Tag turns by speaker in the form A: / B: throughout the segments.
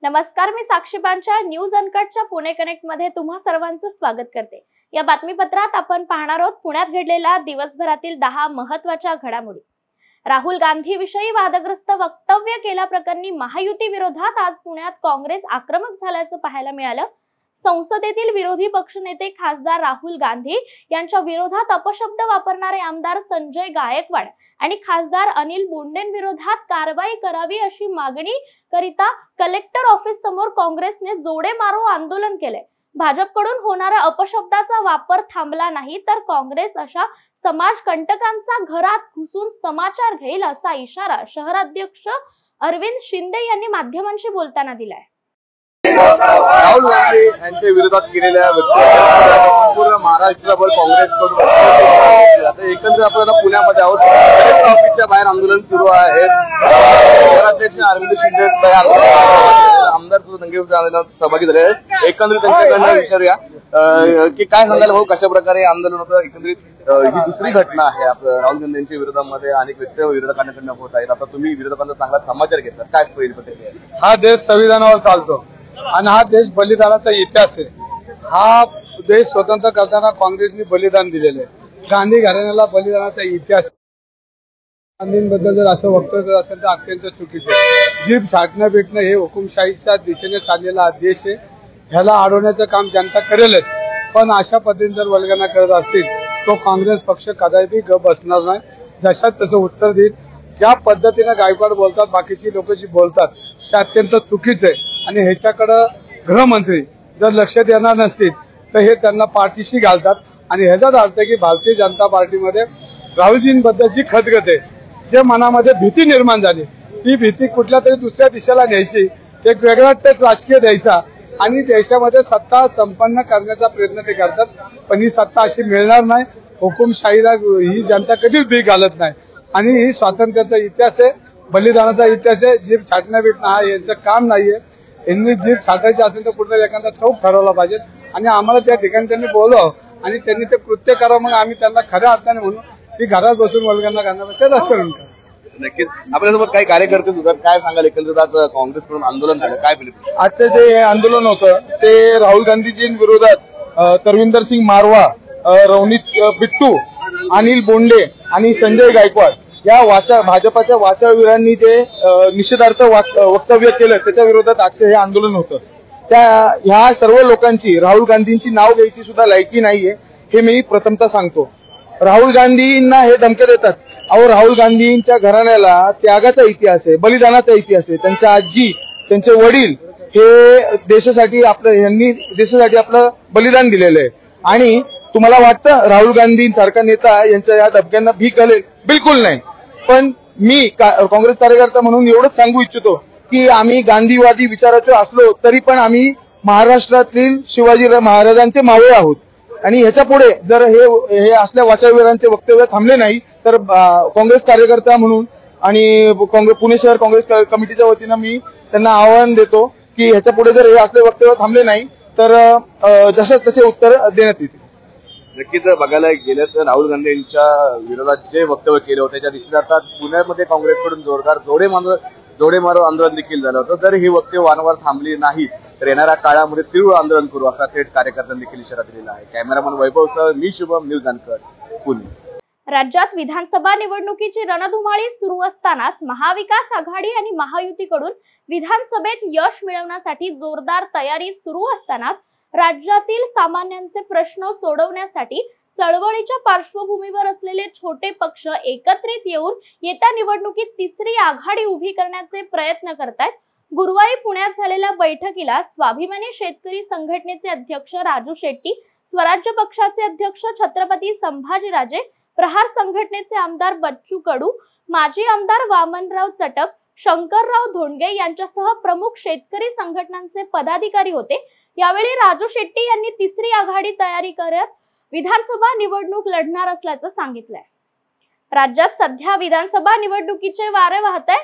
A: नमस्कार, मी साक्षी पांचा news अनकटच्या Pune connect मध्ये तुम्हा सर्वांचं स्वागत करते। या बातमीपत्रात आपण पाहणार आहोत पुण्यात घडलेल्या दिवसभरातील 10 महत्त्वाच्या घडामोडी। राहुल गांधी विषयी वादग्रस्त वक्तव्य केल्याप्रकरणी महायुती विरोधात आज पुण्यात काँग्रेस आक्रमक झाल्याचं पाहायला मिळालं। संसदेतील विरोधी पक्षनेते खासदार राहुल गांधी यांच्या विरोधात अपशब्द वापरणारे आमदार संजय गायकवाड आणि खासदार अनिल बोंडेंविरोधात कारवाई करावी अशी मागणी करिता कलेक्टर ऑफिस समोर काँग्रेसने जोडे मारो आंदोलन केले। भाजपकडून होणारा अपशब्दाचा वापर थांबला नाही तर काँग्रेस अशा समाजकंटकांचा घरात घुसून समाचार घेईल असा इशारा शहराध्यक्ष अरविंद शिंदे यांनी माध्यमांशी बोलताना दिलाय।
B: राहुल गांधी यांच्या विरोधात केलेल्या पूर्ण महाराष्ट्रभर काँग्रेसकडून आता एकंदर आपल्याला पुण्यामध्ये आहोत। कलेक्टर ऑफिसच्या बाहेर आंदोलन सुरू आहे। शहराध्यक्ष अरविंद शिंदे आमदार दंगे सहभागी झाले आहेत। एकंदरीत त्यांच्याकडनं विचारूया की काय सांगायला भाऊ, कशा प्रकारे आंदोलन होतं। एकंदरीत ही दुसरी घटना आहे आपल्या राहुल गांधी यांच्या विरोधामध्ये अनेक व्यक्ती विरोधकांकडनं होत आहेत। आता तुम्ही विरोधकांचा चांगला समाचार घेतला, काय पहिली प्रतिक्रिया?
C: हा देश संविधानावर चालतो आणि हा देश बलिदानाचा इतिहास आहे। हा देश स्वतंत्र करताना काँग्रेसने बलिदान दिलेलं आहे। गांधी घराण्याला बलिदानाचा इतिहास। गांधींबद्दल जर असं वक्तव्य असेल तर अत्यंत चुकीचं आहे। जीभ छाटणं भेटणं हे हुकुमशाहीच्या दिशेने चाललेला देश आहे। ह्याला अडवण्याचं काम जनता करेलच, पण अशा पद्धतीने जर वल्गना करत असतील तो काँग्रेस पक्ष कदापि गप बसणार नाही। जशात तसं उत्तर देईल। ज्या पद्धतीने गायकवाड बोलतात, बाकीची लोक जी बोलतात ते अत्यंत चुकीचं आहे आणि ह्याच्याकडे गृहमंत्री जर लक्ष देणार नसतील तर हे त्यांना पाठीशी घालतात आणि ह्याचाच अर्थ की भारतीय जनता पार्टीमध्ये राहुलजींबद्दल जी खदगत आहे, जे मनामध्ये भीती निर्माण झाली, ती भीती कुठल्या तरी दुसऱ्या दिशेला न्यायची, एक वेगळा टच राजकीय द्यायचा आणि देशामध्ये सत्ता संपन्न करण्याचा प्रयत्न ते करतात। पण ही सत्ता अशी मिळणार नाही। हुकुमशाहीला ही जनता कधीच भीक घालत नाही आणि ही स्वातंत्र्याचा इतिहास आहे, बलिदानाचा इतिहास आहे। जीभ छाटण्या भेटणं हा यांचं काम नाहीये। यांनी जीभ छाटायची असेल तर कुठल्या एखादा चौक ठरवला पाहिजे आणि आम्हाला त्या ठिकाणी त्यांनी बोलव आणि त्यांनी ते कृत्य करावं। मग आम्ही त्यांना खऱ्या अर्थाने म्हणून की घरात बसून वल्गना करण्यापेक्षा राजकारण करा।
B: नक्कीच आपल्यासोबत काही कार्यकर्ते सुद्धा काय सांगाल, एकंदरीत आज काँग्रेसकडून आंदोलन झालं, काय फिलिप?
C: आजचं जे आंदोलन होतं ते राहुल गांधीजींविरोधात तरविंदर सिंग मारवा, रवनीत बिट्टू, अनिल बोंडे आणि संजय गायकवाड या भाजपाच्या वाचाळवीरांनी जे निषेधार्थ वक्तव्य केलं त्याच्या विरोधात आजचं हे आंदोलन होतं। ह्या सर्व लोकांची राहुल गांधींची नाव घ्यायची सुद्धा लायकी नाहीये, हे मी प्रथमतः सांगतो। राहुल गांधींना हे धमक्या देतात। अहो, राहुल गांधींच्या घराण्याला त्यागाचा इतिहास आहे, बलिदानाचा इतिहास आहे। त्यांच्या आजी, त्यांचे वडील हे देशासाठी आपलं बलिदान दिलेलं आहे आणि तुम्हाला वाटतं राहुल गांधींसारखा नेता यांच्या या धमक्यांना भीक घालेल? बिलकुल नाही। पण मी काँग्रेस कार्यकर्ता म्हणून एवढंच सांगू इच्छितो की आम्ही गांधीवादी विचाराचे असलो तरी पण आम्ही महाराष्ट्रातील शिवाजी महाराजांचे मावळे आहोत आणि ह्याच्या पुढे जर हे असल्या वाचाळवीरांचे वक्तव्य थांबले नाही तर काँग्रेस कार्यकर्ता म्हणून आणि पुणे शहर काँग्रेस कमिटीच्या वतीनं मी त्यांना आवाहन देतो की ह्याच्या पुढे जर हे असले वक्तव्य थांबले नाही तर जसे तसे उत्तर देण्यात येतील।
B: नक्कीच बघायला गेलं तर राहुल गांधी यांच्या विरोधात जे वक्तव्य केलं होतं त्याच्या निषेधार्थ पुण्यामध्ये काँग्रेसकडून जोरदार जोडे मारो आंदोलन देखील झालं होतं। जर ही वक्तव्य वारंवार थांबली नाही तर येणाऱ्या काळामध्ये तीव्र आंदोलन करू असा थेट कार्यकर्त्यांनी देखील इशारा दिलेला आहे। कॅमेरामन वैभवसह मी शुभम, न्यूज अनकट, पुणे।
A: राज्यात विधानसभा निवडणुकीची रणधुमाळी सुरू असतानाच महाविकास आघाडी आणि महायुतीकडून विधानसभेत यश मिळवण्यासाठी जोरदार तयारी सुरू असतानाच राज्यातील सामान्यांचे प्रश्न सोडवण्यासाठी चळवळीच्या पार्श्वभूमीवर असलेले छोटे पक्ष एकत्रित येऊन येत्या निवडणुकीत तिसरी आघाडी उभी करण्याचे प्रयत्न करतायत। गुरुवारी पुण्यात झालेल्या बैठकीला स्वाभिमानी शेतकरी संघटनेचे अध्यक्ष राजू शेट्टी, स्वराज्य पक्षाचे अध्यक्ष छत्रपती संभाजीराजे, प्रहार संघटनेचे आमदार बच्चू कडू, माजी आमदार वामनराव चटप, शंकरराव धोंडगे यांच्यासह प्रमुख शेतकरी संघटनांचे पदाधिकारी होते। यावेळी राजू शेट्टी यांनी तिसरी आघाडी तयारी करत विधानसभा निवडणूक लढणार असल्याचं सांगितलंय। राज्यात सध्या विधानसभा निवडणुकीचे वारे वाहत आहे।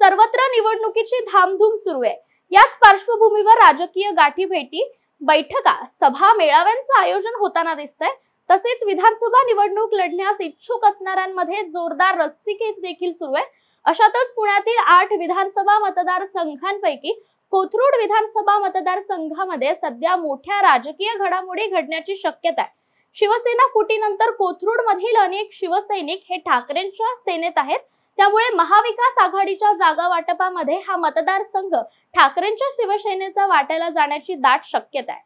A: सर्वत्र निवडणुकीची धामधूम सुरू आहे। याच पार्श्वभूमीवर राजकीय गाठीभेटी, बैठका, सभा, मेळाव्यांचं आयोजन होताना दिसतंय। तसेच विधानसभा निवडणूक लढण्यास इच्छुक असणाऱ्यांमध्ये जोरदार रस्सीखेच देखील सुरू आहे। अशातच पुण्यातील 8 विधानसभा मतदारसंघांपैकी कोथरूड विधानसभा मतदारसंघामध्ये सध्या मोठ्या राजकीय घडामोडी घडण्याची शक्यता आहे। शिवसेना फुटीनंतर कोथरूड मधील अनेक शिवसैनिक हे ठाकरेंच्या सेनेत आहेत। त्यामुळे महाविकास आघाडीच्या जागा वाटपामध्ये हा मतदारसंघ ठाकरेंच्या शिवसेनेचा वाट्याला जाण्याची दाट शक्यता आहे।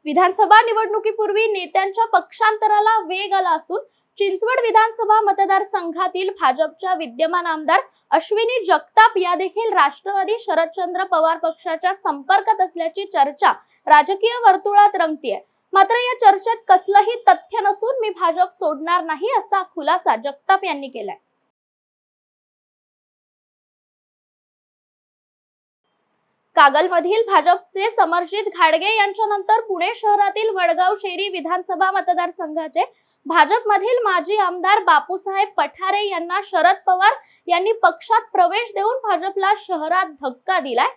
A: विधानसभा निवडणुकीपूर्वी नेत्यांच्या पक्षांतराला वेग आला असून चिंचवड विधानसभा मतदारसंघातील भाजपच्या विद्यमान आमदार अश्विनी जगताप या देखील राष्ट्रवादी शरदचंद्र पवार पक्षाच्या संपर्कात असल्याची चर्चा राजकीय वर्तुळात रंगतीये। मात्र या चर्चेत कसलंही तथ्य नसून मी भाजप सोडणार नाही असा खुलासा जगताप यांनी केलाय। कागलमधील भाजपचे समरजित घाडगे यांच्यानंतर पुणे शहरातील वडगाव शेरी विधानसभा मतदारसंघाचे भाजपमधील माजी आमदार बापूसाहेब पठारे यांना शरद पवार यांनी पक्षात प्रवेश देऊन भाजपला शहरात धक्का दिलाय।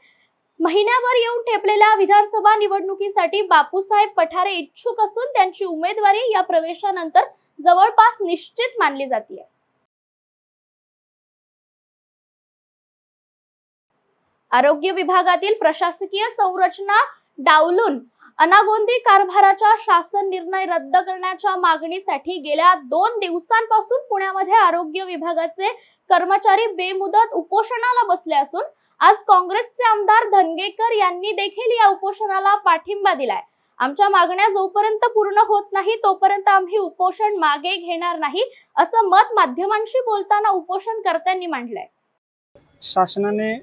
A: महिन्यावर येऊन ठेपलेल्या विधानसभा निवडणुकीसाठी बापूसाहेब पठारे इच्छुक असून त्यांची उमेदवारी या प्रवेशानंतर जवळपास निश्चित मानली जाते। आरोग्य विभागातील प्रशासकीय संरचना डावलून अनागोंदी कारभाराचा शासन निर्णय रद्द करण्याच्या मागणीसाठी गेल्या 2 दिवसांपासून पुण्यामध्ये आरोग्य विभागाचे कर्मचारी बेमुदत उपोषणाला बसले असून आज काँग्रेसचे आमदार धनगेकर यांनी देखील या उपोषणाला पाठिंबा दिलाय। आमच्या मागण्या जोपर्यंत पूर्ण होत नाही तोपर्यंत आम्ही उपोषण मागे घेणार नाही असं मत माध्यमांशी बोलताना उपोषणकर्त्यांनी मांडलंय।
D: शासनाने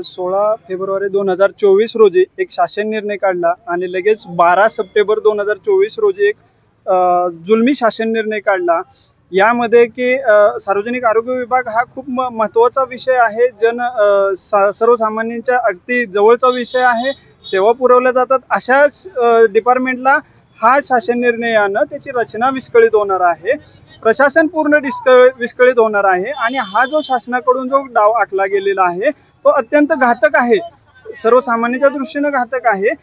D: 16 फेब्रुवारी 2024 रोजी एक शासन निर्णय काढला आणि लगेच 12 सप्टेंबर 2024 रोजी एक जुलमी शासन निर्णय काढला। यामध्ये की सार्वजनिक आरोग्य विभाग हा खूप महत्त्वाचा विषय आहे, सर्वसामान्यांच्या अगदी जवळचा विषय आहे। सेवा पुरवल्या जातात अशाच डिपार्टमेंटला हा शासन निर्णयानं त्याची रचना विस्कळीत होणार आहे, प्रशासन पूर्ण विस्कळीत होणार आहे आणि हा जो शासनाकडून जो डाव आखला गेलेला आहे तो अत्यंत घातक आहे, सर्वसामान्यांच्या दृष्टीने घातक आहे।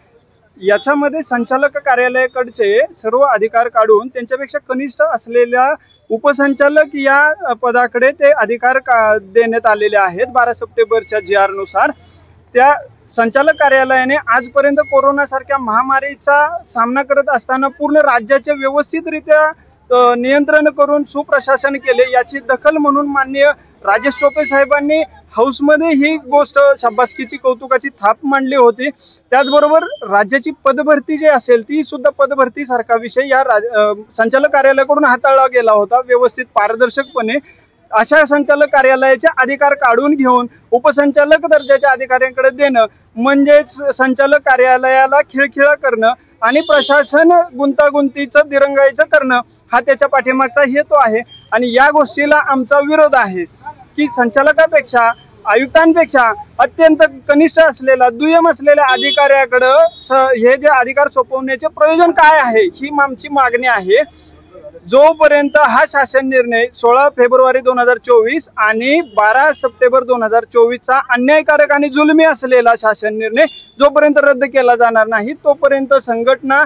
D: याच्यामध्ये संचालक कार्यालयाकडचे सर्व अधिकार काढून त्यांच्यापेक्षा कनिष्ठ असलेल्या उपसंचालक या पदाकडे ते अधिकार देण्यात आलेले आहेत। 12 सप्टेंबरच्या GR नुसार त्या संचालक कार्यालयाने आजपर्यंत कोरोना सारख्या महामारीचा सामना करत असताना पूर्ण राज्याचे व्यवस्थितरित्या नियंत्रण करून सुप्रशासन केले, याची दखल म्हणून माननीय राजेश टोपे साहेबांनी हाऊसमध्ये ही गोष्ट शाबासकीची कौतुकाची थाप मांडली होती। त्याचबरोबर राज्याची पदभरती जी असेल ती सुद्धा पदभरती सारखा विषय या संचालक कार्यालयाकडून हाताळला गेला होता व्यवस्थित पारदर्शकपणे। अशा संचालक कार्यालयाचे अधिकार काढून घेऊन उपसंचालक दर्जाच्या अधिकाऱ्यांकडे देणं म्हणजेच संचालक कार्यालयाला खिळखिळा करणं आणि प्रशासन गुंतागुंतीचं दिरंगाईचं करणं हा त्याच्या पाठीमागचा हेतू आहे। आणि या गोष्टीला आमचा विरोध आहे की संचालकापेक्षा आयुक्तांपेक्षा अत्यंत कनिष्ठ असलेला दुय्यम असलेल्या अधिकाऱ्याकडं हे जे अधिकार सोपवण्याचे प्रयोजन काय आहे ही आमची मागणी आहे। जोपर्यंत हा शासन निर्णय 16 फेब्रुवारी 2024 आणि 12 सप्टेंबर 2024 चा अन्यायकारक आणि जुलमी असलेला शासन निर्णय जोपर्यंत रद्द केला जाणार नाही तोपर्यंत संघटना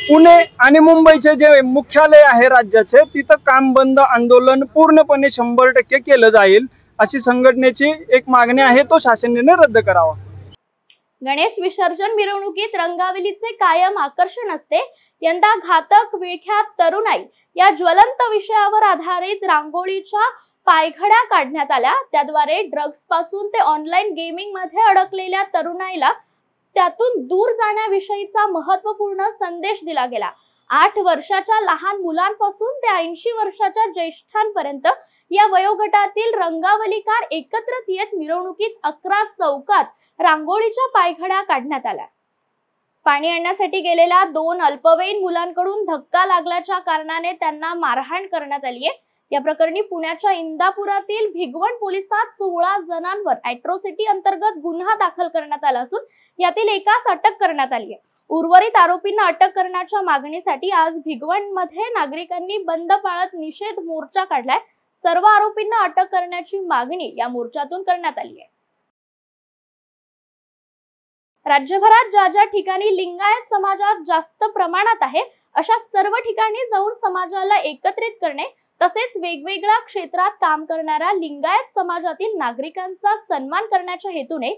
D: पुणे आणि मुंबईचे जे मुख्यालय आहे राज्याचे तिथं काम बंद आंदोलन पूर्णपणे 100% केलं जाईल अशी संघटनेची एक मागणी आहे, तो शासन निर्णय रद्द करावा।
A: गणेश विसर्जन मिरवणुकीत रंगावलीचे कायम आकर्षण असते। यंदा घातक विळख्यात तरुणाई या ज्वलंत विषयावर आधारित रांगोळीच्या पायघड्या काढण्यात आल्या। त्याद्वारे ड्रग्ज पासून ते ऑनलाईन गेमिंग मध्ये अडकलेल्या तरुणाईला त्यातून दूर जाण्याविषयीचा महत्त्वपूर्ण संदेश दिला गेला। 8 वर्षाच्या लहान मुलांपासून ते 80 वर्षाच्या ज्येष्ठांपर्यंत या वयोगटातील रंगावलीकार एकत्रित येत मिरवणुकीत 11 चौकात रांगोळीच्या पायघड्या काढण्यात आल्या। पाणी आणण्यासाठी गेलेल्या 2 अल्पवयीन मुलांकडून धक्का लागल्याच्या कारणाने त्यांना मारहाण करण्यात आली आहे। या प्रकरणी पुण्याच्या इंदापुरातील भिगवण पोलिसात 16 जणांवर अॅट्रॉसिटी अंतर्गत गुन्हा दाखल करण्यात आला असून यातील एकास अटक करण्यात आली आहे। उर्वरित आरोपींना अटक करण्याच्या मागणीसाठी आज भिगवण मध्ये नागरिकांनी बंद पाळत निषेध मोर्चा काढलाय। सर्व आरोपींना अटक करण्याची मागणी या मोर्चातून करण्यात आली आहे। राज्यभरात ज्या ठिकाणी लिंगायत समाजात जास्त प्रमाणात आहे अशा सर्व ठिकाणी जाऊन समाजाला एकत्रित करणे तसेच वेगवेगळ्या क्षेत्रात काम करणाऱ्या लिंगायत समाजातील नागरिकांचा सन्मान करण्याच्या हेतूने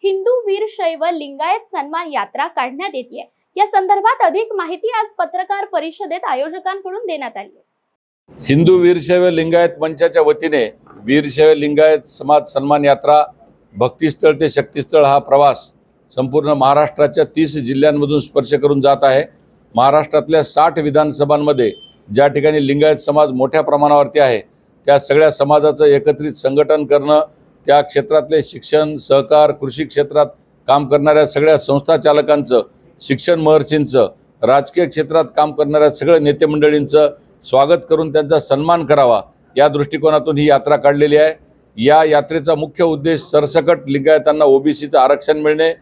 A: हिंदू वीरशैव लिंगायत सन्मान यात्रा काढण्यात येते। या संदर्भात अधिक माहिती आज पत्रकार परिषदेत आयोजकांकडून देण्यात आली।
E: हिंदू वीरशैव लिंगायत मंचाच्या वतीने वीरशैव लिंगायत समाज सन्मान यात्रा भक्तिस्थळ ते शक्तिस्थळ हा प्रवास संपूर्ण महाराष्ट्राच्या 30 जिल्ह्यांमधून स्पर्श करून जात आहे। महाराष्ट्रातल्या 60 विधानसभांमध्ये ज्या ठिकाणी लिंगायत समाज मोठ्या प्रमाणावरती आहे त्या सगळ्या समाजाचं एकत्रित संघटन करणं, त्या क्षेत्रातले शिक्षण, सहकार, कृषी क्षेत्रात काम करणाऱ्या सगळ्या संस्था चालकांचं, शिक्षण महर्षींचं, राजकीय क्षेत्रात काम करणाऱ्या सगळ्या नेते मंडळींचं स्वागत करून त्यांचा सन्मान करावा या दृष्टिकोनातून ही यात्रा काढलेली आहे। या यात्रेचा मुख्य उद्देश सरसकट लिंगायतांना ओबीसीचं आरक्षण मिळणे,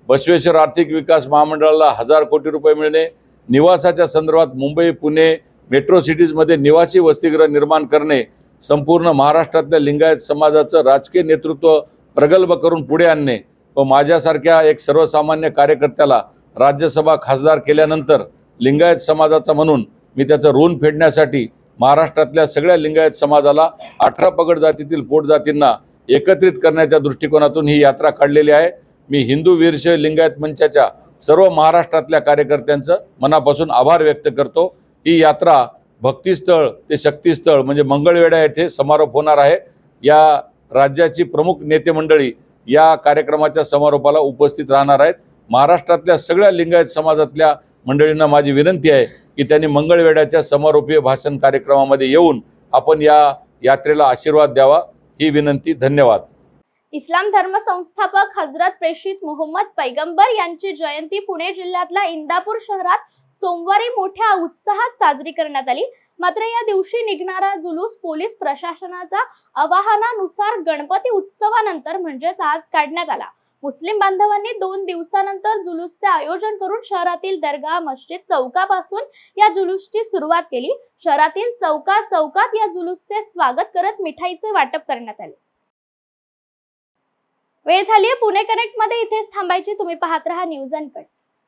E: बसवेश्वर आर्थिक विकास महामंडळाला 1000 कोटी रुपये मिळणे, निवासाच्या संदर्भात मुंबई, पुणे मेट्रो सिटीजमध्ये निवासी वसतिगृह निर्माण करणे, संपूर्ण महाराष्ट्रातल्या लिंगायत समाजाचं राजकीय नेतृत्व प्रगल्भ करून पुढे आणणे व माझ्यासारख्या एक सर्वसामान्य कार्यकर्त्याला राज्यसभा खासदार केल्यानंतर लिंगायत समाजाचा म्हणून मी त्याचं ऋण फेडण्यासाठी महाराष्ट्रातल्या सगळ्या लिंगायत समाजाला 18 पगड जातीतील पोटजातींना एकत्रित करण्याच्या दृष्टिकोनातून ही यात्रा काढलेली आहे। मी हिंदू वीरशैव लिंगायत मंचाच्या सर्व महाराष्ट्रातल्या कार्यकर्त्यांचं मनापासून आभार व्यक्त करतो। ही यात्रा भक्तिस्थळ ते शक्तिस्थळ म्हणजे मंगळवेढा येथे समारोप होणार आहे। या राज्याची प्रमुख नेते मंडळी या कार्यक्रमाच्या समारोपाला उपस्थित राहणार आहेत। महाराष्ट्रातल्या सगळ्या लिंगायत समाजातल्या मंडळींना माझी विनंती आहे की त्यांनी मंगळवेढ्याच्या समारोपीय भाषण कार्यक्रमामध्ये येऊन आपण या यात्रेला आशीर्वाद द्यावा ही विनंती। धन्यवाद।
A: इस्लाम धर्म संस्थापक हजरत प्रेषित मोहम्मद पैगंबर यांची जयंती पुणे जिल्ह्यातल्या इंदापूर शहरात सोमवारी मोठ्या उत्साहात साजरी करण्यात आली। मात्र या दिवशी निघणारा जुलूस पोलीस प्रशासनाच्या आवाहनानुसार गणपती उत्सवानंतर म्हणजेच आज काढण्यात आला। मुस्लिम बांधवांनी 2 दिवसानंतर जुलूसचे आयोजन करून शहरातील दर्गा, मस्जिद, चौकापासून या जुलूसची सुरुवात केली। शहरातील चौकात या जुलूसचे स्वागत करत मिठाईचे वाटप करण्यात आले। वेळ झाली पुणे कनेक्ट मध्ये इथेच थांबायची। तुम्ही पाहत रहा न्यूज अनकट।